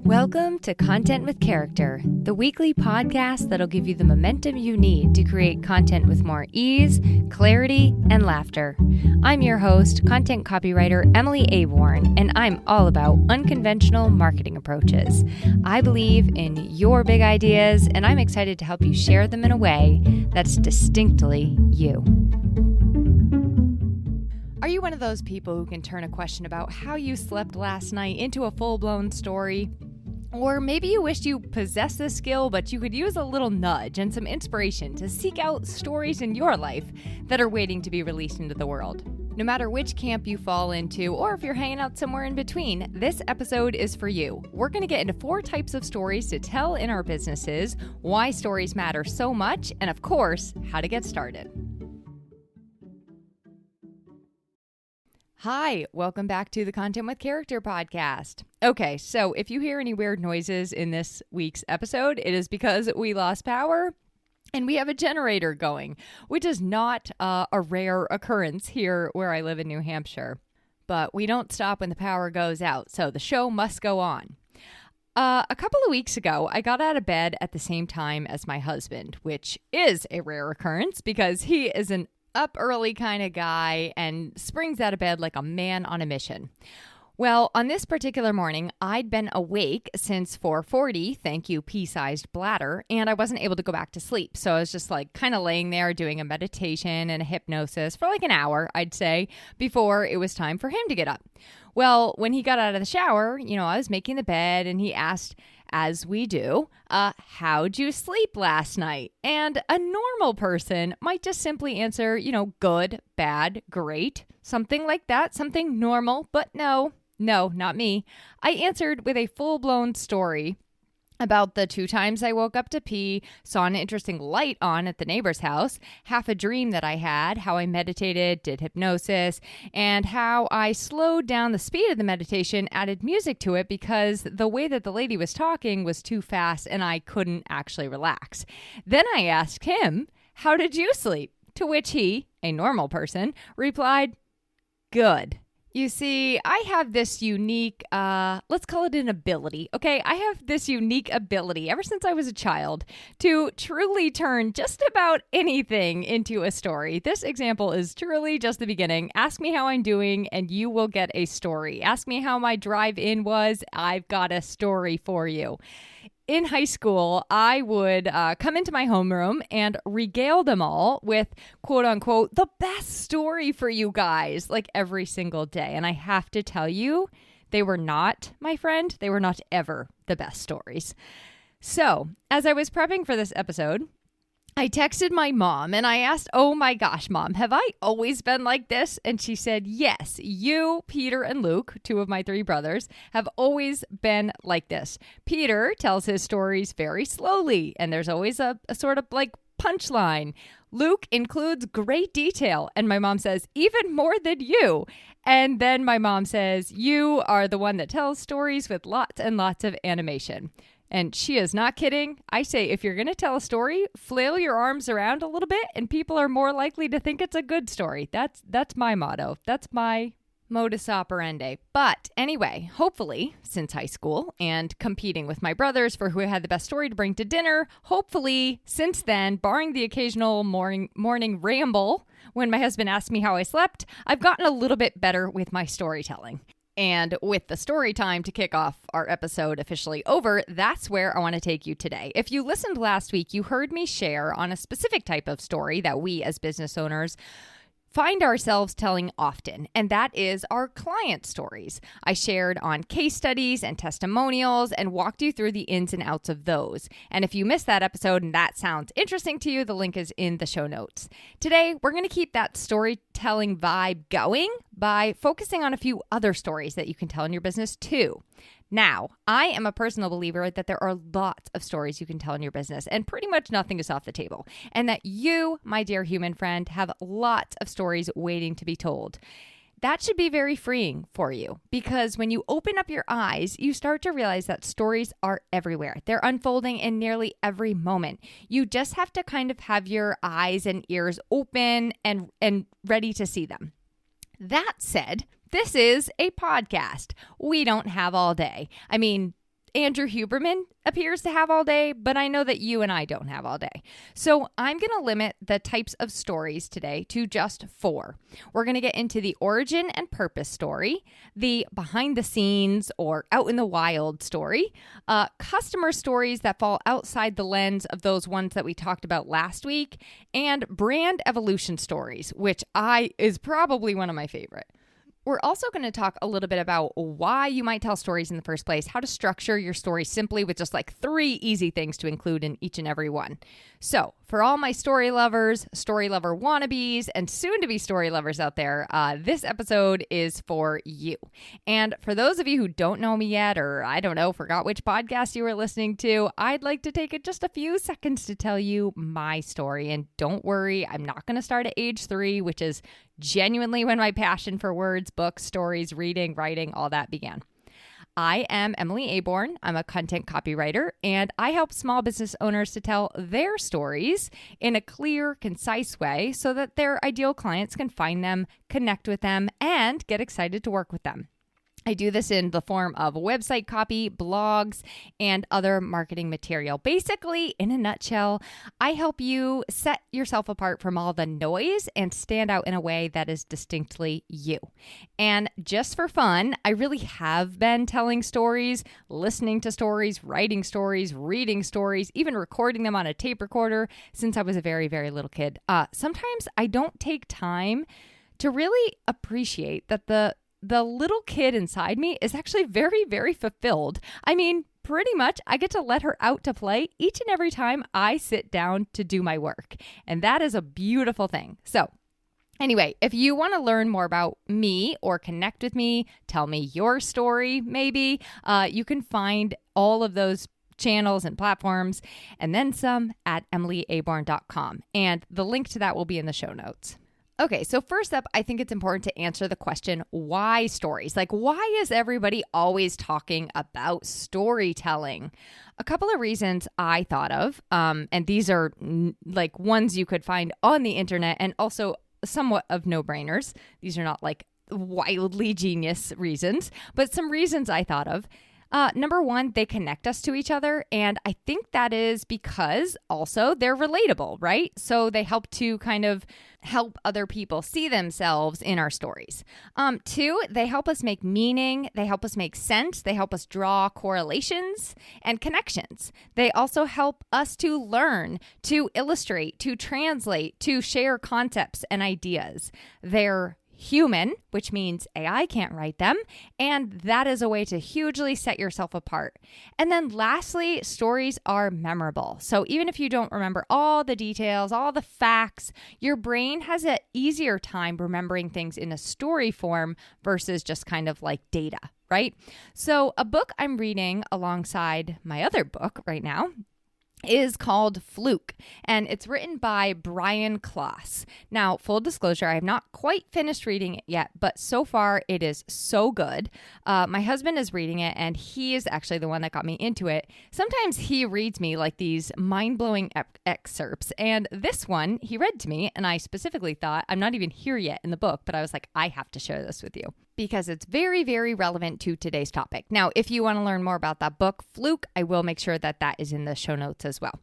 Welcome to Content with Character, the weekly podcast that'll give you the momentum you need to create content with more ease, clarity, and laughter. I'm your host, content copywriter Emily Aborn, and I'm all about unconventional marketing approaches. I believe in your big ideas, and I'm excited to help you share them in a way that's distinctly you. Are you one of those people who can turn a question about how you slept last night into a full-blown story? Or maybe you wish you possessed this skill, but you could use a little nudge and some inspiration to seek out stories in your life that are waiting to be released into the world. No matter which camp you fall into, or if you're hanging out somewhere in between, this episode is for you. We're going to get into 4 types of stories to tell in our businesses, why stories matter so much, and of course, how to get started. Hi, welcome back to the Content with Character podcast. Okay, so if you hear any weird noises in this week's episode, it is because we lost power and we have a generator going, which is not a rare occurrence here where I live in New Hampshire. But we don't stop when the power goes out, so the show must go on. A couple of weeks ago, I got out of bed at the same time as my husband, which is a rare occurrence because he is an up early kind of guy and springs out of bed like a man on a mission. Well, on this particular morning, I'd been awake since 4:40, thank you, pea-sized bladder, and I wasn't able to go back to sleep. So I was just like kind of laying there doing a meditation and a hypnosis for like an hour, I'd say, before it was time for him to get up. Well, when he got out of the shower, I was making the bed and he asked, as we do, how'd you sleep last night? And a normal person might just simply answer, good, bad, great, something like that, something normal. But no, not me. I answered with a full-blown story about the 2 times I woke up to pee, saw an interesting light on at the neighbor's house, half a dream that I had, how I meditated, did hypnosis, and how I slowed down the speed of the meditation, added music to it because the way that the lady was talking was too fast and I couldn't actually relax. Then I asked him, how did you sleep? To which he, a normal person, replied, good. You see, I have this unique, let's call it an ability, okay? I have this unique ability ever since I was a child to truly turn just about anything into a story. This example is truly just the beginning. Ask me how I'm doing and you will get a story. Ask me how my drive-in was. I've got a story for you. In high school, I would come into my homeroom and regale them all with, quote unquote, the best story for you guys, like every single day. And I have to tell you, they were not, my friend, they were not ever the best stories. So as I was prepping for this episode, I texted my mom and I asked, oh my gosh, Mom, have I always been like this? And she said, yes, you, Peter, and Luke, 2 of my 3 brothers, have always been like this. Peter tells his stories very slowly, and there's always a sort of like punchline. Luke includes great detail, and my mom says, even more than you. And then my mom says, you are the one that tells stories with lots and lots of animation. And she is not kidding. I say, if you're going to tell a story, flail your arms around a little bit and people are more likely to think it's a good story. That's my motto. That's my modus operandi. But anyway, hopefully, since high school and competing with my brothers for who had the best story to bring to dinner, hopefully since then, barring the occasional morning ramble when my husband asked me how I slept, I've gotten a little bit better with my storytelling. And with the story time to kick off our episode officially over, that's where I want to take you today. If you listened last week, you heard me share on a specific type of story that we as business owners find ourselves telling often, and that is our client stories. I shared on case studies and testimonials and walked you through the ins and outs of those. And if you missed that episode and that sounds interesting to you, the link is in the show notes. Today, we're going to keep that storytelling vibe going by focusing on a few other stories that you can tell in your business too. Now, I am a personal believer that there are lots of stories you can tell in your business and pretty much nothing is off the table. And that you, my dear human friend, have lots of stories waiting to be told. That should be very freeing for you because when you open up your eyes, you start to realize that stories are everywhere. They're unfolding in nearly every moment. You just have to kind of have your eyes and ears open and ready to see them. That said, this is a podcast. We don't have all day. I mean, Andrew Huberman appears to have all day, but I know that you and I don't have all day. So I'm going to limit the types of stories today to just 4. We're going to get into the origin and purpose story, the behind the scenes or out in the wild story, customer stories that fall outside the lens of those ones that we talked about last week, and brand evolution stories, which is probably one of my favorite. We're also going to talk a little bit about why you might tell stories in the first place, how to structure your story simply with just like 3 easy things to include in each and every one. So for all my story lovers, story lover wannabes, and soon-to-be story lovers out there, this episode is for you. And for those of you who don't know me yet, or I don't know, forgot which podcast you were listening to, I'd like to take just a few seconds to tell you my story. And don't worry, I'm not going to start at age 3, which is genuinely when my passion for words, books, stories, reading, writing, all that began. I am Emily Aborn. I'm a content copywriter, and I help small business owners to tell their stories in a clear, concise way so that their ideal clients can find them, connect with them, and get excited to work with them. I do this in the form of website copy, blogs, and other marketing material. Basically, in a nutshell, I help you set yourself apart from all the noise and stand out in a way that is distinctly you. And just for fun, I really have been telling stories, listening to stories, writing stories, reading stories, even recording them on a tape recorder since I was a very, very little kid. Sometimes I don't take time to really appreciate that the little kid inside me is actually very, very fulfilled. I mean, pretty much I get to let her out to play each and every time I sit down to do my work. And that is a beautiful thing. So anyway, if you want to learn more about me or connect with me, tell me your story, maybe, you can find all of those channels and platforms and then some at emilyaborn.com. And the link to that will be in the show notes. Okay, so first up, I think it's important to answer the question, why stories? Like, why is everybody always talking about storytelling? A couple of reasons I thought of, and these are like ones you could find on the internet and also somewhat of no-brainers. These are not like wildly genius reasons, but some reasons I thought of. Number one, they connect us to each other. And I think that is because also they're relatable, right? So they help to kind of help other people see themselves in our stories. 2, they help us make meaning. They help us make sense. They help us draw correlations and connections. They also help us to learn, to illustrate, to translate, to share concepts and ideas. They're human, which means AI can't write them, and that is a way to hugely set yourself apart. And then lastly, stories are memorable. So even if you don't remember all the details, all the facts, your brain has an easier time remembering things in a story form versus just kind of like data, right? So a book I'm reading alongside my other book right now is called Fluke, and it's written by Brian Klaas. Now, full disclosure, I have not quite finished reading it yet, but so far it is so good. My husband is reading it, and he is actually the one that got me into it. Sometimes he reads me like these mind-blowing excerpts, and this one he read to me, and I specifically thought, I'm not even here yet in the book, but I was like, I have to share this with you, because it's very, very relevant to today's topic. Now, if you want to learn more about that book, Fluke, I will make sure that that is in the show notes as well.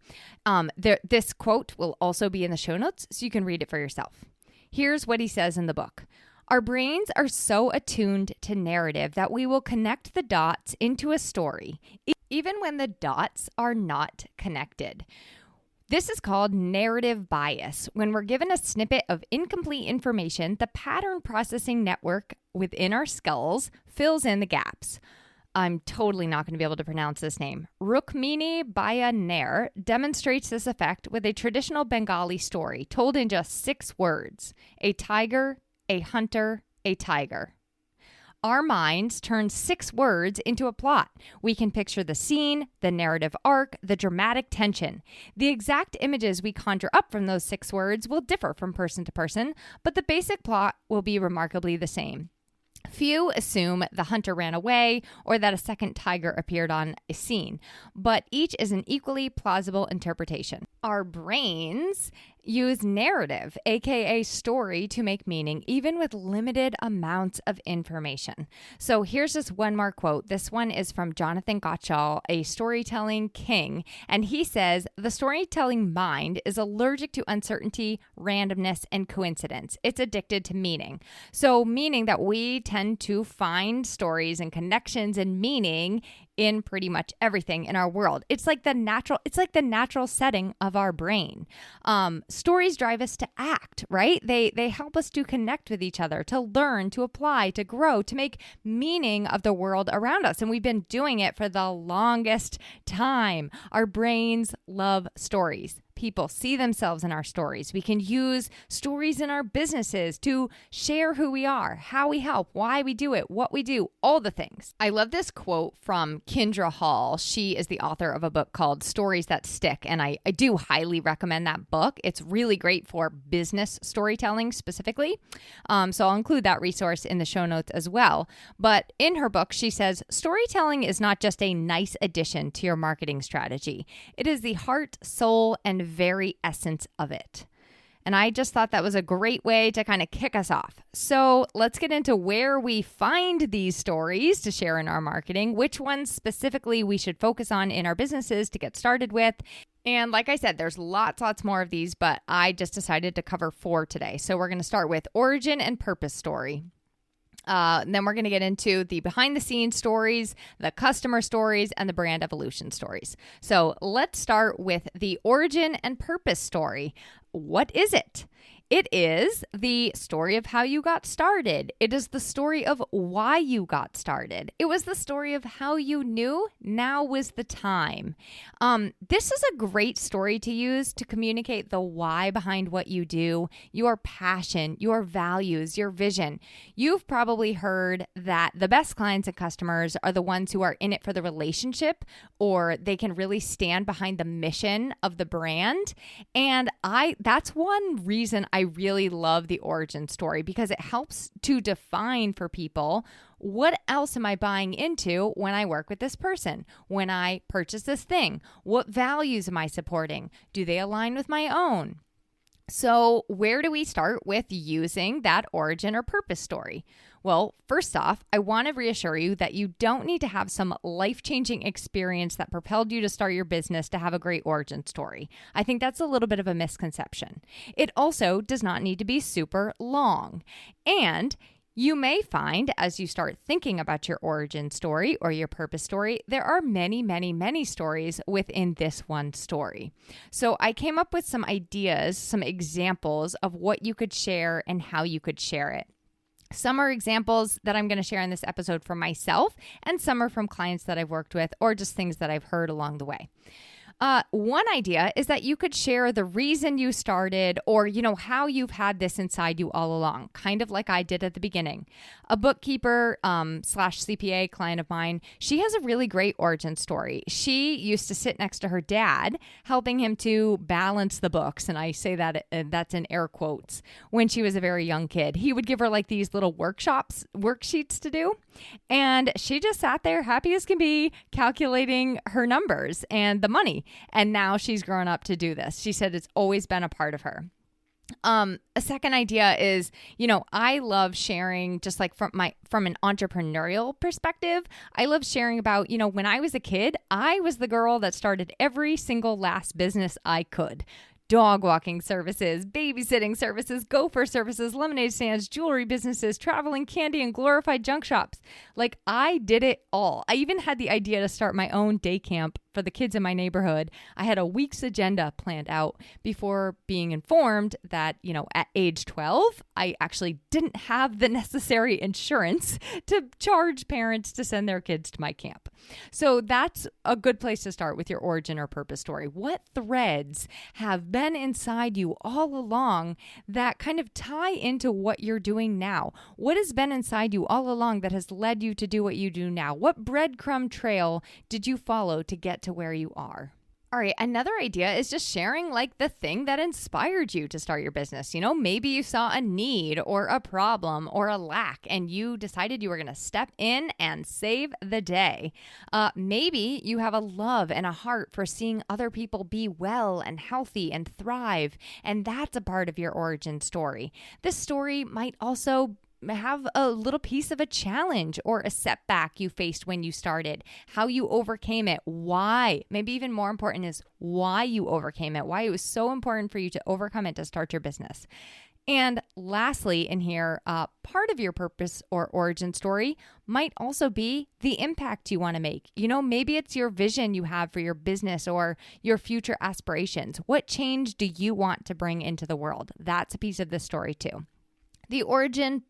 This quote will also be in the show notes, so you can read it for yourself. Here's what he says in the book. Our brains are so attuned to narrative that we will connect the dots into a story, even when the dots are not connected. This is called narrative bias. When we're given a snippet of incomplete information, the pattern processing network within our skulls fills in the gaps. I'm totally not going to be able to pronounce this name. Rukmini Baya Nair demonstrates this effect with a traditional Bengali story told in just 6 words. A tiger, a hunter, a tiger. Our minds turn 6 words into a plot. We can picture the scene, the narrative arc, the dramatic tension. The exact images we conjure up from those 6 words will differ from person to person, but the basic plot will be remarkably the same. Few assume the hunter ran away or that a second tiger appeared on a scene, but each is an equally plausible interpretation. Our brains use narrative, aka story, to make meaning, even with limited amounts of information. So here's just one more quote. This one is from Jonathan Gottschall, a storytelling king. And he says, the storytelling mind is allergic to uncertainty, randomness, and coincidence. It's addicted to meaning. So meaning that we tend to find stories and connections and meaning in pretty much everything in our world. It's like the natural setting of our brain. Stories drive us to act, right? They help us to connect with each other, to learn, to apply, to grow, to make meaning of the world around us. And we've been doing it for the longest time. Our brains love stories. People see themselves in our stories. We can use stories in our businesses to share who we are, how we help, why we do it, what we do, all the things. I love this quote from Kendra Hall. She is the author of a book called Stories That Stick, and I do highly recommend that book. It's really great for business storytelling specifically. So I'll include that resource in the show notes as well. But in her book, she says, storytelling is not just a nice addition to your marketing strategy. It is the heart, soul, and very essence of it. And I just thought that was a great way to kind of kick us off. So let's get into where we find these stories to share in our marketing, which ones specifically we should focus on in our businesses to get started with. And like I said, there's lots more of these, but I just decided to cover 4 today. So we're going to start with origin and purpose story. Then we're going to get into the behind the scenes stories, the customer stories, and the brand evolution stories. So let's start with the origin and purpose story. What is it? It is the story of how you got started. It is the story of why you got started. It was the story of how you knew now was the time. This is a great story to use to communicate the why behind what you do, your passion, your values, your vision. You've probably heard that the best clients and customers are the ones who are in it for the relationship, or they can really stand behind the mission of the brand. And that's one reason I really love the origin story, because it helps to define for people, what else am I buying into when I work with this person? When I purchase this thing? What values am I supporting? Do they align with my own? So where do we start with using that origin or purpose story? Well, first off, I want to reassure you that you don't need to have some life-changing experience that propelled you to start your business to have a great origin story. I think that's a little bit of a misconception. It also does not need to be super long. And you may find, as you start thinking about your origin story or your purpose story, there are many stories within this one story. So I came up with some ideas, some examples of what you could share and how you could share it. Some are examples that I'm going to share in this episode from myself, and some are from clients that I've worked with or just things that I've heard along the way. One idea is that you could share the reason you started, or, how you've had this inside you all along, kind of like I did at the beginning. A bookkeeper / CPA client of mine, she has a really great origin story. She used to sit next to her dad, helping him to balance the books. And I say that that's in air quotes. When she was a very young kid, he would give her like these little worksheets to do. And she just sat there happy as can be, calculating her numbers and the money. And now she's grown up to do this. She said it's always been a part of her. A second idea is, I love sharing, just like from an entrepreneurial perspective. I love sharing about, when I was a kid, I was the girl that started every single last business I could. Dog walking services, babysitting services, gopher services, lemonade stands, jewelry businesses, traveling candy, and glorified junk shops. Like, I did it all. I even had the idea to start my own day camp for the kids in my neighborhood. I had a week's agenda planned out before being informed that, at age 12, I actually didn't have the necessary insurance to charge parents to send their kids to my camp. So that's a good place to start with your origin or purpose story. What threads have been inside you all along that kind of tie into what you're doing now? What has been inside you all along that has led you to do what you do now? What breadcrumb trail did you follow to get to where you are? All right, another idea is just sharing like the thing that inspired you to start your business. Maybe you saw a need or a problem or a lack and you decided you were going to step in and save the day. Maybe you have a love and a heart for seeing other people be well and healthy and thrive, and that's a part of your origin story. This story might also have a little piece of a challenge or a setback you faced when you started, how you overcame it, why. Maybe even more important is why you overcame it, why it was so important for you to overcome it to start your business. And lastly, in here, part of your purpose or origin story might also be the impact you want to make. Maybe it's your vision you have for your business or your future aspirations. What change do you want to bring into the world? That's a piece of the story too. The origin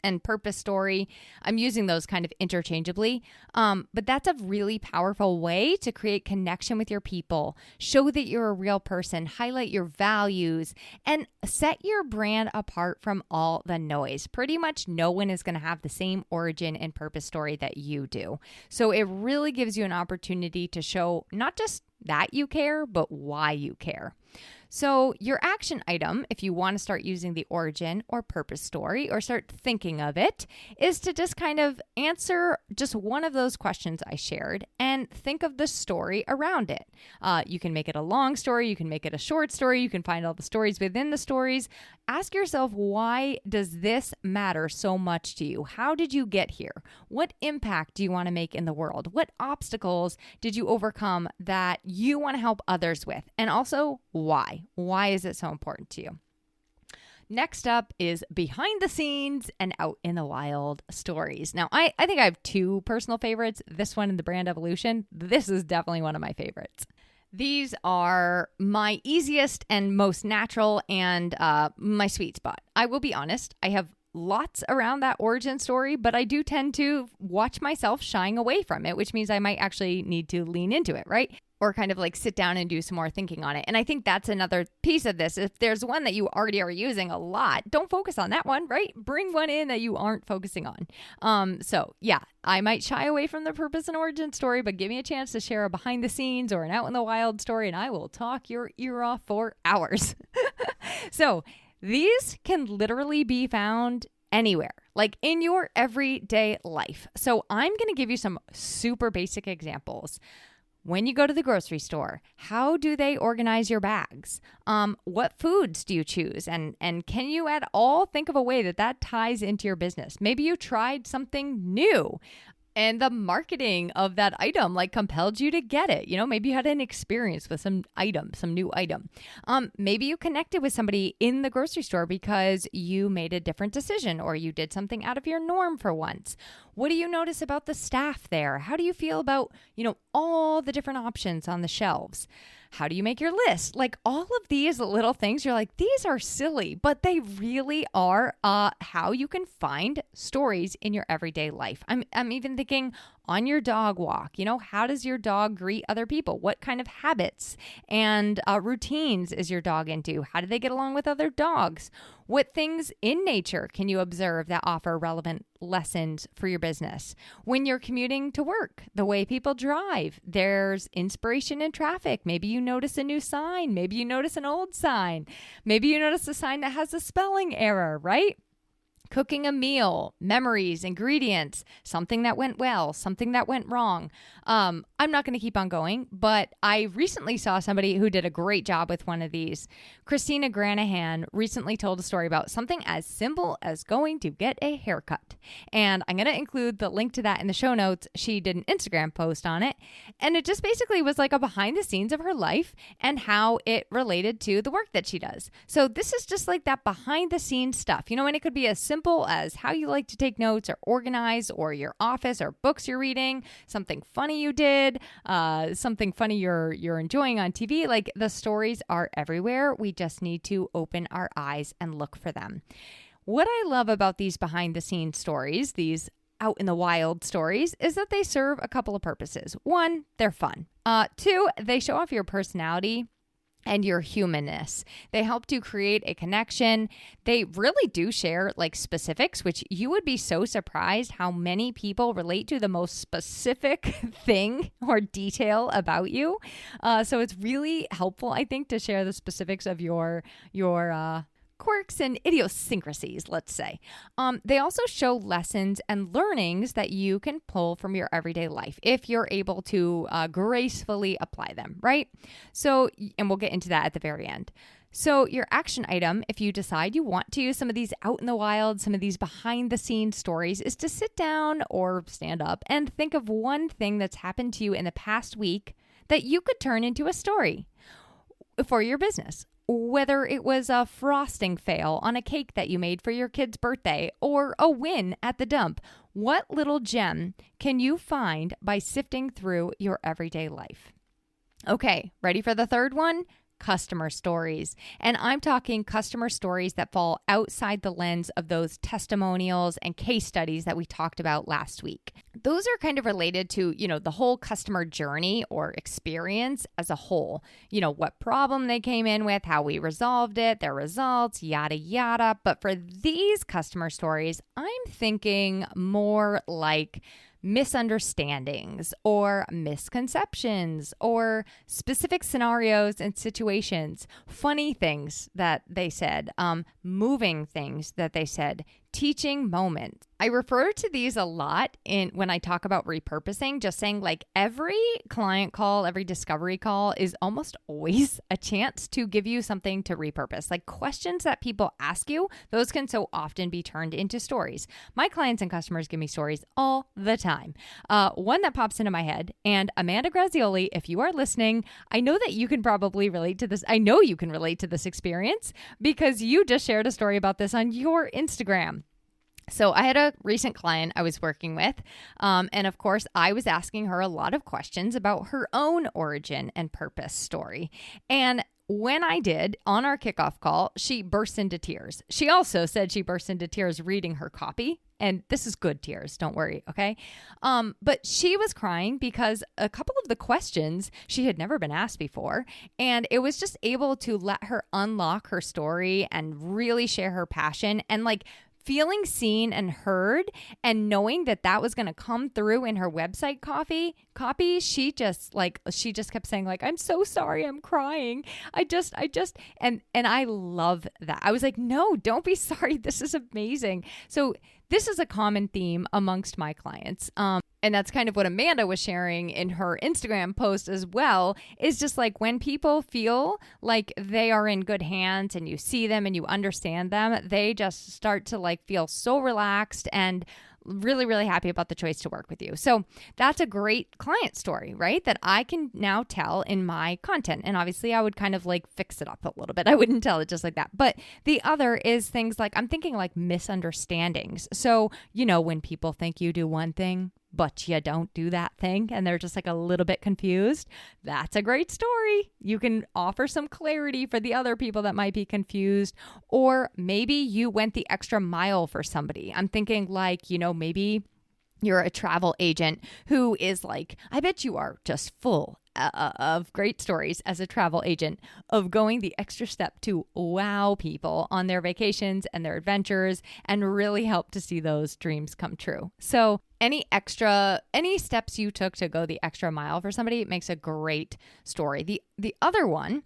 and purpose story, I'm using those kind of interchangeably, but that's a really powerful way to create connection with your people, show that you're a real person, highlight your values, and set your brand apart from all the noise. Pretty much no one is going to have the same origin and purpose story that you do. So it really gives you an opportunity to show not just that you care, but why you care. So your action item, if you want to start using the origin or purpose story or start thinking of it, is to just kind of answer just one of those questions I shared and think of the story around it. You can make it a long story. You can make it a short story. You can find all the stories within the stories. Ask yourself, why does this matter so much to you? How did you get here? What impact do you want to make in the world? What obstacles did you overcome that you want to help others with? And also, why? Why is it so important to you? Next up is behind the scenes and out in the wild stories. Now, I think I have two personal favorites, this one and the brand evolution. This is definitely one of my favorites. These are my easiest and most natural and my sweet spot. I will be honest, I have lots around that origin story, but I do tend to watch myself shying away from it, which means I might actually need to lean into it, right? Or kind of like sit down and do some more thinking on it. And I think that's another piece of this. If there's one that you already are using a lot, don't focus on that one, right? Bring one in that you aren't focusing on. So yeah, I might shy away from the purpose and origin story, but give me a chance to share a behind the scenes or an out in the wild story, and I will talk your ear off for hours. So these can literally be found anywhere, like in your everyday life. So I'm going to give you some super basic examples. When you go to the grocery store, how do they organize your bags? What foods do you choose? And can you at all think of a way that ties into your business? Maybe you tried something new and the marketing of that item like compelled you to get it. Maybe you had an experience with some new item. Maybe you connected with somebody in the grocery store because you made a different decision or you did something out of your norm for once. What do you notice about the staff there? How do you feel about, all the different options on the shelves? How do you make your list? Like all of these little things, you're like, these are silly, but they really are how you can find stories in your everyday life. I'm even thinking on your dog walk, how does your dog greet other people? What kind of habits and routines is your dog into? How do they get along with other dogs? What things in nature can you observe that offer relevant lessons for your business? When you're commuting to work, the way people drive, there's inspiration in traffic. Maybe you notice a new sign. Maybe you notice an old sign. Maybe you notice a sign that has a spelling error, right? Cooking a meal, memories, ingredients, something that went well, something that went wrong. I'm not going to keep on going, but I recently saw somebody who did a great job with one of these. Christina Granahan recently told a story about something as simple as going to get a haircut. And I'm going to include the link to that in the show notes. She did an Instagram post on it. And it just basically was like a behind the scenes of her life and how it related to the work that she does. So this is just like that behind the scenes stuff, and it could be as simple as how you like to take notes or organize, or your office or books you're reading, something funny you did, something funny you're enjoying on TV. Like the stories are everywhere. We just need to open our eyes and look for them. What I love about these behind the scenes stories, these out in the wild stories, is that they serve a couple of purposes. One, they're fun. Two, they show off your personality and your humanness. They help to create a connection. They really do share like specifics, which you would be so surprised how many people relate to the most specific thing or detail about you. So it's really helpful, I think, to share the specifics of your quirks and idiosyncrasies, let's say. They also show lessons and learnings that you can pull from your everyday life if you're able to gracefully apply them, right? So, and we'll get into that at the very end. So your action item, if you decide you want to use some of these out in the wild, some of these behind the scenes stories, is to sit down or stand up and think of one thing that's happened to you in the past week that you could turn into a story for your business. Whether it was a frosting fail on a cake that you made for your kid's birthday or a win at the dump, what little gem can you find by sifting through your everyday life? Okay, ready for the third one? Customer stories. And I'm talking customer stories that fall outside the lens of those testimonials and case studies that we talked about last week. Those are kind of related to, the whole customer journey or experience as a whole. What problem they came in with, how we resolved it, their results, yada, yada. But for these customer stories, I'm thinking more like misunderstandings or misconceptions or specific scenarios and situations, funny things that they said, moving things that they said, teaching moments. I refer to these a lot when I talk about repurposing, just saying like every client call, every discovery call is almost always a chance to give you something to repurpose. Like questions that people ask you, those can so often be turned into stories. My clients and customers give me stories all the time. One that pops into my head, and Amanda Grazioli, if you are listening, I know that you can probably relate to this. I know you can relate to this experience because you just shared a story about this on your Instagram. So I had a recent client I was working with, and of course, I was asking her a lot of questions about her own origin and purpose story. And when I did, on our kickoff call, she burst into tears. She also said she burst into tears reading her copy. And this is good tears, don't worry, okay? But she was crying because a couple of the questions she had never been asked before, and it was just able to let her unlock her story and really share her passion and like feeling seen and heard and knowing that that was going to come through in her website copy, she just kept saying like, I'm so sorry, I'm crying. And I love that. I was like, no, don't be sorry. This is amazing. So this is a common theme amongst my clients. And that's kind of what Amanda was sharing in her Instagram post as well, is just like when people feel like they are in good hands and you see them and you understand them, they just start to like feel so relaxed and really, really happy about the choice to work with you. So that's a great client story, right? That I can now tell in my content. And obviously I would kind of like fix it up a little bit. I wouldn't tell it just like that. But the other is things like, I'm thinking like misunderstandings. So, when people think you do one thing, but you don't do that thing, and they're just like a little bit confused, that's a great story. You can offer some clarity for the other people that might be confused, or maybe you went the extra mile for somebody. I'm thinking like, maybe you're a travel agent who is like, I bet you are just full of great stories as a travel agent of going the extra step to wow people on their vacations and their adventures and really help to see those dreams come true. So any steps you took to go the extra mile for somebody makes a great story. The other one,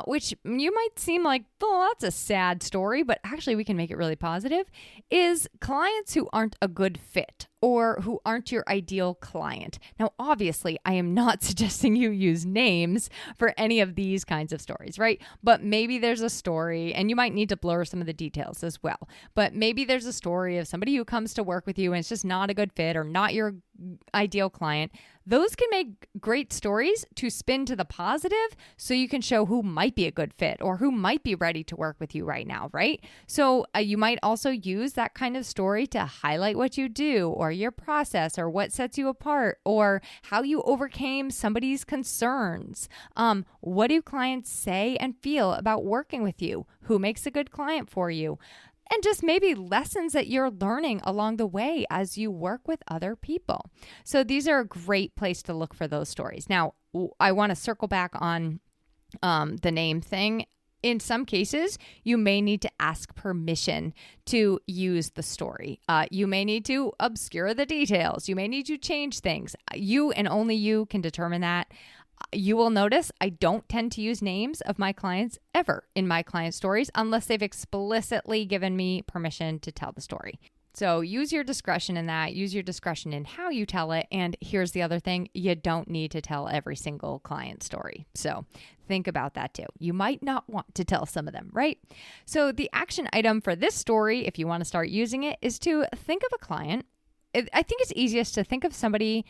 which you might seem like, oh, that's a sad story, but actually we can make it really positive, is clients who aren't a good fit or who aren't your ideal client. Now, obviously, I am not suggesting you use names for any of these kinds of stories, right? But maybe there's a story, and you might need to blur some of the details as well. But maybe there's a story of somebody who comes to work with you and it's just not a good fit or not your ideal client. Those can make great stories to spin to the positive so you can show who might be a good fit or who might be ready to work with you right now, right? So you might also use that kind of story to highlight what you do or your process or what sets you apart or how you overcame somebody's concerns. What do clients say and feel about working with you? Who makes a good client for you? And just maybe lessons that you're learning along the way as you work with other people. So these are a great place to look for those stories. Now, I want to circle back on the name thing. In some cases, you may need to ask permission to use the story. You may need to obscure the details. You may need to change things. You and only you can determine that. You will notice I don't tend to use names of my clients ever in my client stories unless they've explicitly given me permission to tell the story. So use your discretion in that. Use your discretion in how you tell it. And here's the other thing. You don't need to tell every single client story. So think about that too. You might not want to tell some of them, right? So the action item for this story, if you want to start using it, is to think of a client. I think it's easiest to think of somebody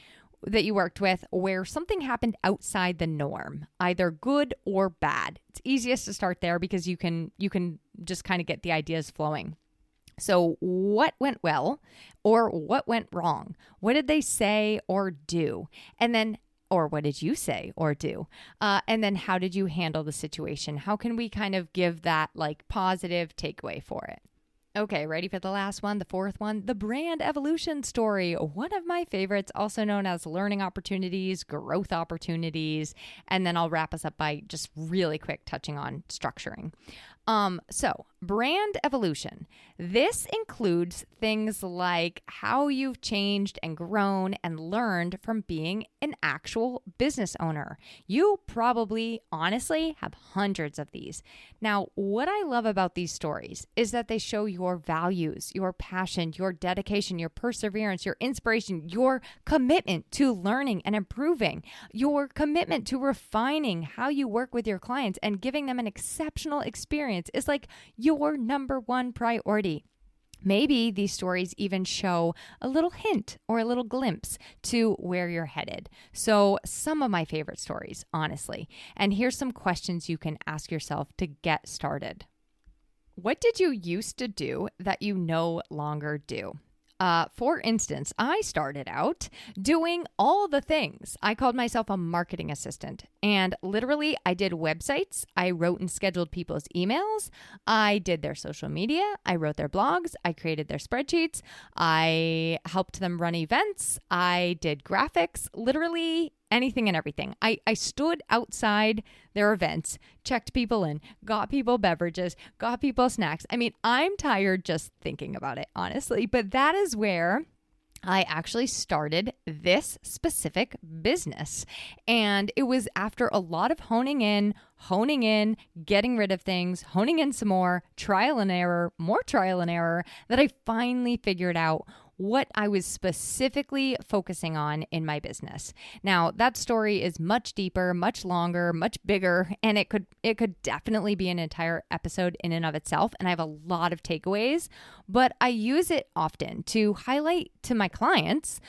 that you worked with where something happened outside the norm, either good or bad. It's easiest to start there because you can just kind of get the ideas flowing. So what went well or what went wrong? What did they say or do? And then, or what did you say or do? And then how did you handle the situation? How can we kind of give that like positive takeaway for it? Okay, ready for the last one, the fourth one, the brand evolution story. One of my favorites, also known as learning opportunities, growth opportunities. And then I'll wrap us up by just really quick touching on structuring. So brand evolution. This includes things like how you've changed and grown and learned from being an actual business owner. You probably, honestly, have hundreds of these. Now, what I love about these stories is that they show your values, your passion, your dedication, your perseverance, your inspiration, your commitment to learning and improving, your commitment to refining how you work with your clients and giving them an exceptional experience is like your number one priority. Maybe these stories even show a little hint or a little glimpse to where you're headed. So some of my favorite stories, honestly. And here's some questions you can ask yourself to get started. What did you used to do that you no longer do? For instance, I started out doing all the things. I called myself a marketing assistant, and literally I did websites. I wrote and scheduled people's emails. I did their social media. I wrote their blogs. I created their spreadsheets. I helped them run events. I did graphics, literally anything and everything. I stood outside their events, checked people in, got people beverages, got people snacks. I mean, I'm tired just thinking about it, honestly, but that is where I actually started this specific business. And it was after a lot of honing in, getting rid of things, honing in some more, trial and error, more trial and error, that I finally figured out what I was specifically focusing on in my business. Now, that story is much deeper, much longer, much bigger, and it could definitely be an entire episode in and of itself, and I have a lot of takeaways, but I use it often to highlight to my clients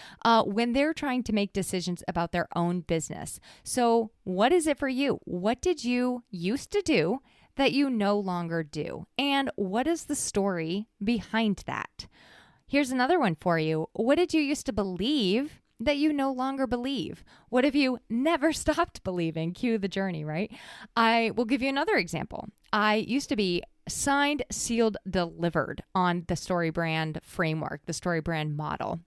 when they're trying to make decisions about their own business. So, what is it for you? What did you used to do that you no longer do? And what is the story behind that? Here's another one for you. What did you used to believe that you no longer believe? What have you never stopped believing? Cue the journey, right? I will give you another example. I used to be signed, sealed, delivered on the story brand framework, the story brand model.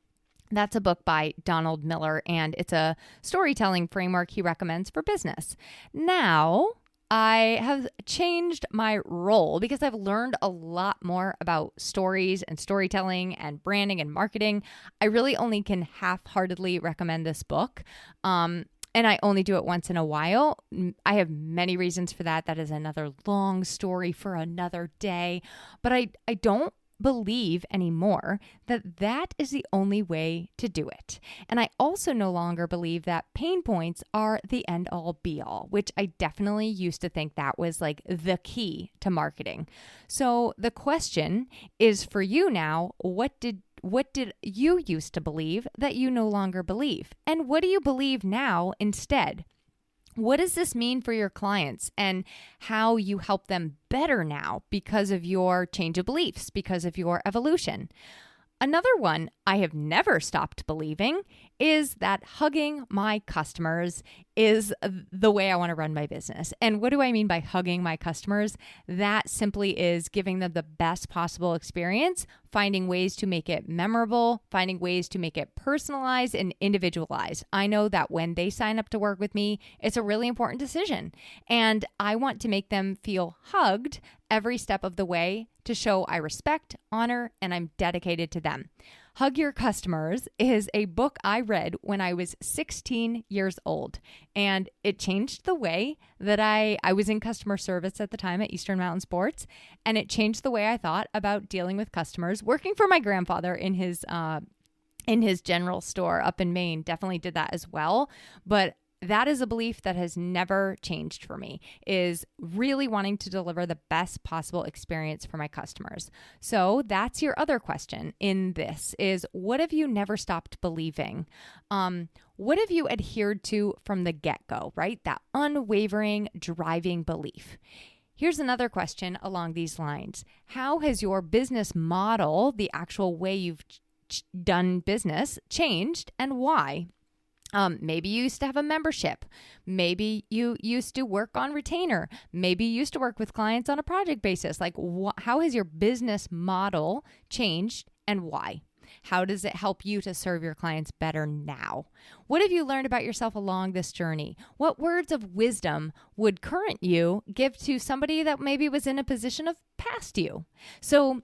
That's a book by Donald Miller, and it's a storytelling framework he recommends for business. Now, I have changed my role because I've learned a lot more about stories and storytelling and branding and marketing. I really only can half-heartedly recommend this book. And I only do it once in a while. I have many reasons for that. That is another long story for another day. But I don't believe anymore that that is the only way to do it. And I also no longer believe that pain points are the end all be all, which I definitely used to think that was like the key to marketing. So the question is for you now, what did you used to believe that you no longer believe? And what do you believe now instead? What does this mean for your clients and how you help them better now because of your change of beliefs, because of your evolution? Another one I have never stopped believing is that hugging my customers is the way I want to run my business. And what do I mean by hugging my customers? That simply is giving them the best possible experience, finding ways to make it memorable, finding ways to make it personalized and individualized. I know that when they sign up to work with me, it's a really important decision. And I want to make them feel hugged every step of the way to show I respect, honor, and I'm dedicated to them. Hug Your Customers is a book I read when I was 16 years old, and it changed the way that I was in customer service at the time at Eastern Mountain Sports, and it changed the way I thought about dealing with customers. Working for my grandfather in his general store up in Maine definitely did that as well, but that is a belief that has never changed for me, is really wanting to deliver the best possible experience for my customers. So that's your other question in this is, what have you never stopped believing? What have you adhered to from the get-go, right? That unwavering driving belief. Here's another question along these lines. How has your business model, the actual way you've done business, changed, and why? Maybe you used to have a membership. Maybe you used to work on retainer. Maybe you used to work with clients on a project basis. Like, how has your business model changed and why? How does it help you to serve your clients better now? What have you learned about yourself along this journey? What words of wisdom would current you give to somebody that maybe was in a position of past you? So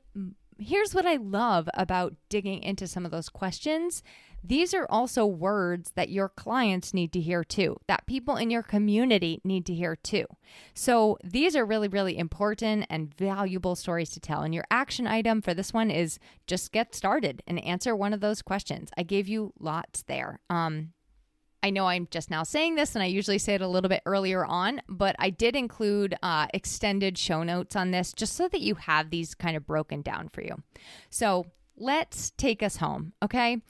here's what I love about digging into some of those questions. These are also words that your clients need to hear too, that people in your community need to hear too. So these are really, really important and valuable stories to tell. And your action item for this one is just get started and answer one of those questions. I gave you lots there. I know I'm just now saying this, and I usually say it a little bit earlier on, but I did include extended show notes on this just so that you have these kind of broken down for you. So let's take us home, okay?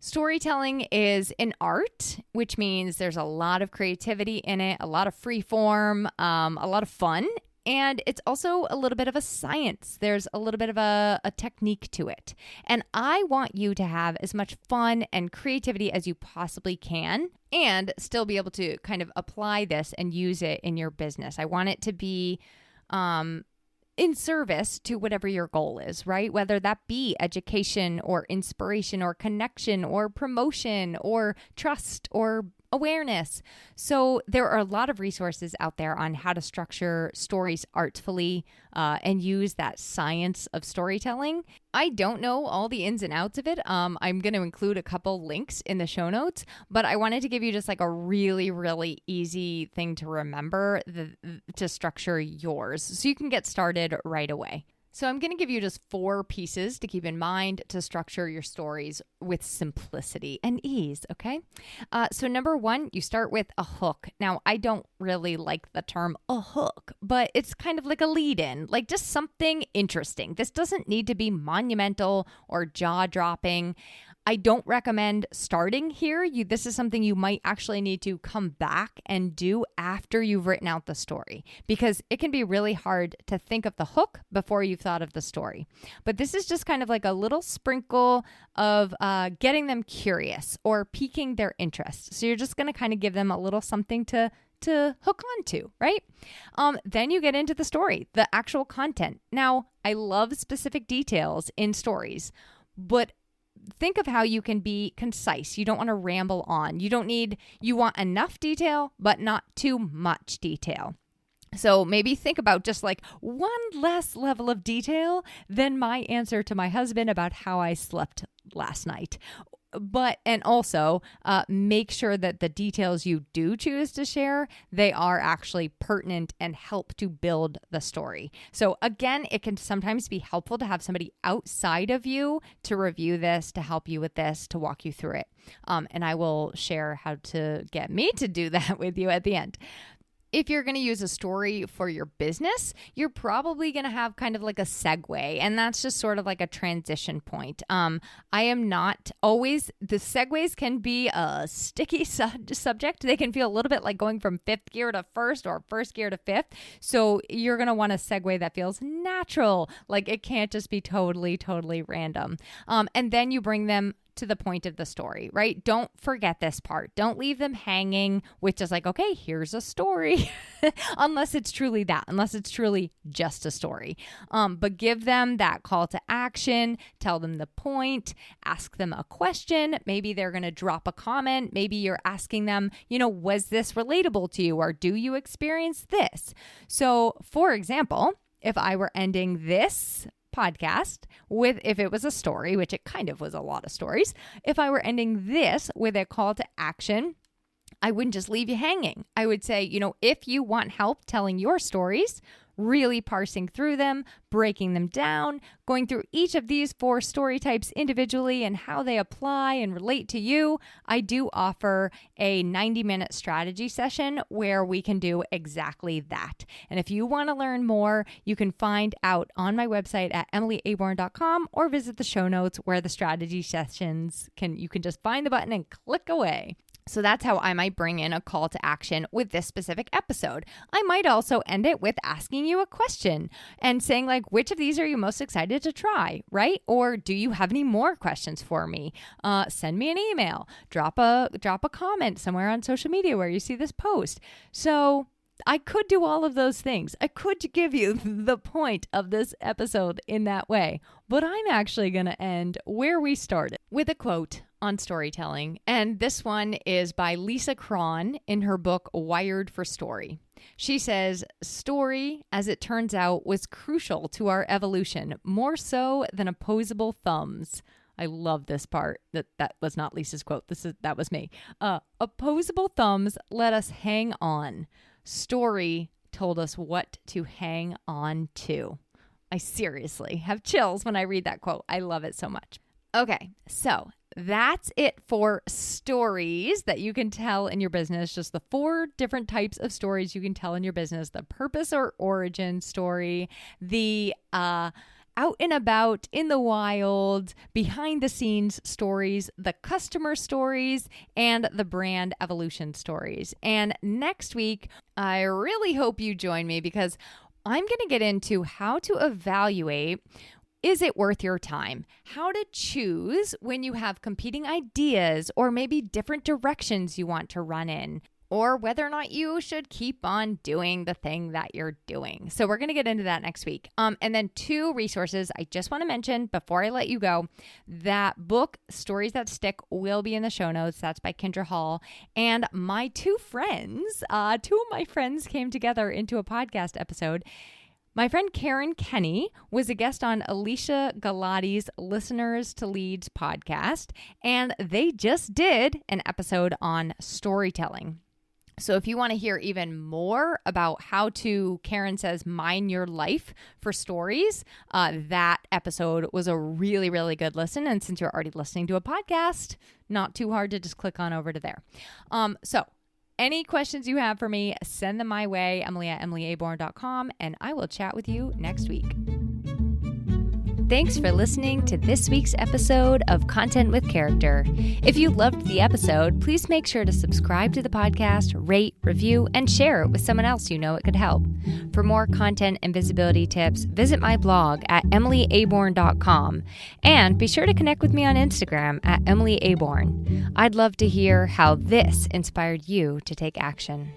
Storytelling is an art, which means there's a lot of creativity in it, a lot of free form, a lot of fun, and it's also a little bit of a science. There's a little bit of a technique to it. And I want you to have as much fun and creativity as you possibly can and still be able to kind of apply this and use it in your business. I want it to be in service to whatever your goal is, right? Whether that be education or inspiration or connection or promotion or trust or awareness. So there are a lot of resources out there on how to structure stories artfully and use that science of storytelling. I don't know all the ins and outs of it. I'm going to include a couple links in the show notes, but I wanted to give you just like a really, really easy thing to remember to structure yours so you can get started right away. So I'm going to give you just 4 pieces to keep in mind to structure your stories with simplicity and ease, okay? So number 1, you start with a hook. Now, I don't really like the term a hook, but it's kind of like a lead-in, like just something interesting. This doesn't need to be monumental or jaw-dropping. I don't recommend starting here. This is something you might actually need to come back and do after you've written out the story, because it can be really hard to think of the hook before you've thought of the story. But this is just kind of like a little sprinkle of getting them curious or piquing their interest. So you're just going to kind of give them a little something to hook on to, right? Then you get into the story, the actual content. Now, I love specific details in stories, but think of how you can be concise. You don't want to ramble on. You want enough detail, but not too much detail. So maybe think about just like one less level of detail than my answer to my husband about how I slept last night. And also make sure that the details you do choose to share, they are actually pertinent and help to build the story. So again, it can sometimes be helpful to have somebody outside of you to review this, to help you with this, to walk you through it. And I will share how to get me to do that with you at the end. If you're going to use a story for your business, you're probably going to have kind of like a segue, and that's just sort of like a transition point. I am not always, the segues can be a sticky subject. They can feel a little bit like going from fifth gear to first or first gear to fifth. So you're going to want a segue that feels natural. Like it can't just be totally random. And then you bring them to the point of the story, right? Don't forget this part. Don't leave them hanging with just like, okay, here's a story, unless it's truly that, unless it's truly just a story. But give them that call to action, tell them the point, ask them a question. Maybe they're going to drop a comment. Maybe you're asking them, was this relatable to you? Or do you experience this? So for example, if I were ending this podcast with, if it was a story, which it kind of was a lot of stories, if I were ending this with a call to action, I wouldn't just leave you hanging. I would say, if you want help telling your stories, really parsing through them, breaking them down, going through each of these 4 story types individually and how they apply and relate to you, I do offer a 90-minute strategy session where we can do exactly that. And if you want to learn more, you can find out on my website at emilyaborn.com or visit the show notes where the strategy sessions you can just find the button and click away. So that's how I might bring in a call to action with this specific episode. I might also end it with asking you a question and saying like, which of these are you most excited to try, right? Or do you have any more questions for me? Send me an email, drop a comment somewhere on social media where you see this post. So I could do all of those things. I could give you the point of this episode in that way, but I'm actually going to end where we started with a quote on storytelling. And this one is by Lisa Cron in her book, Wired for Story. She says, story, as it turns out, was crucial to our evolution, more so than opposable thumbs. I love this part. That was not Lisa's quote. That was me. Opposable thumbs let us hang on. Story told us what to hang on to. I seriously have chills when I read that quote. I love it so much. Okay, so that's it for stories that you can tell in your business. Just the 4 different types of stories you can tell in your business. The purpose or origin story, the out and about in the wild, behind the scenes stories, the customer stories, and the brand evolution stories. And next week, I really hope you join me because I'm going to get into how to evaluate, is it worth your time? How to choose when you have competing ideas or maybe different directions you want to run in, or whether or not you should keep on doing the thing that you're doing. So we're going to get into that next week. And then 2 resources I just want to mention before I let you go. That book, Stories That Stick, will be in the show notes. That's by Kendra Hall. And my 2 friends, 2 of my friends came together into a podcast episode. My friend Karen Kenny was a guest on Alicia Galati's Listeners to Leads podcast, and they just did an episode on storytelling. So if you want to hear even more about how to, Karen says, mine your life for stories, that episode was a really, really good listen. And since you're already listening to a podcast, not too hard to just click on over to there. So any questions you have for me, send them my way, emily@emilyaborn.com, and I will chat with you next week. Thanks for listening to this week's episode of Content with Character. If you loved the episode, please make sure to subscribe to the podcast, rate, review, and share it with someone else you know it could help. For more content and visibility tips, visit my blog at emilyaborn.com, and be sure to connect with me on Instagram at emilyaborn. I'd love to hear how this inspired you to take action.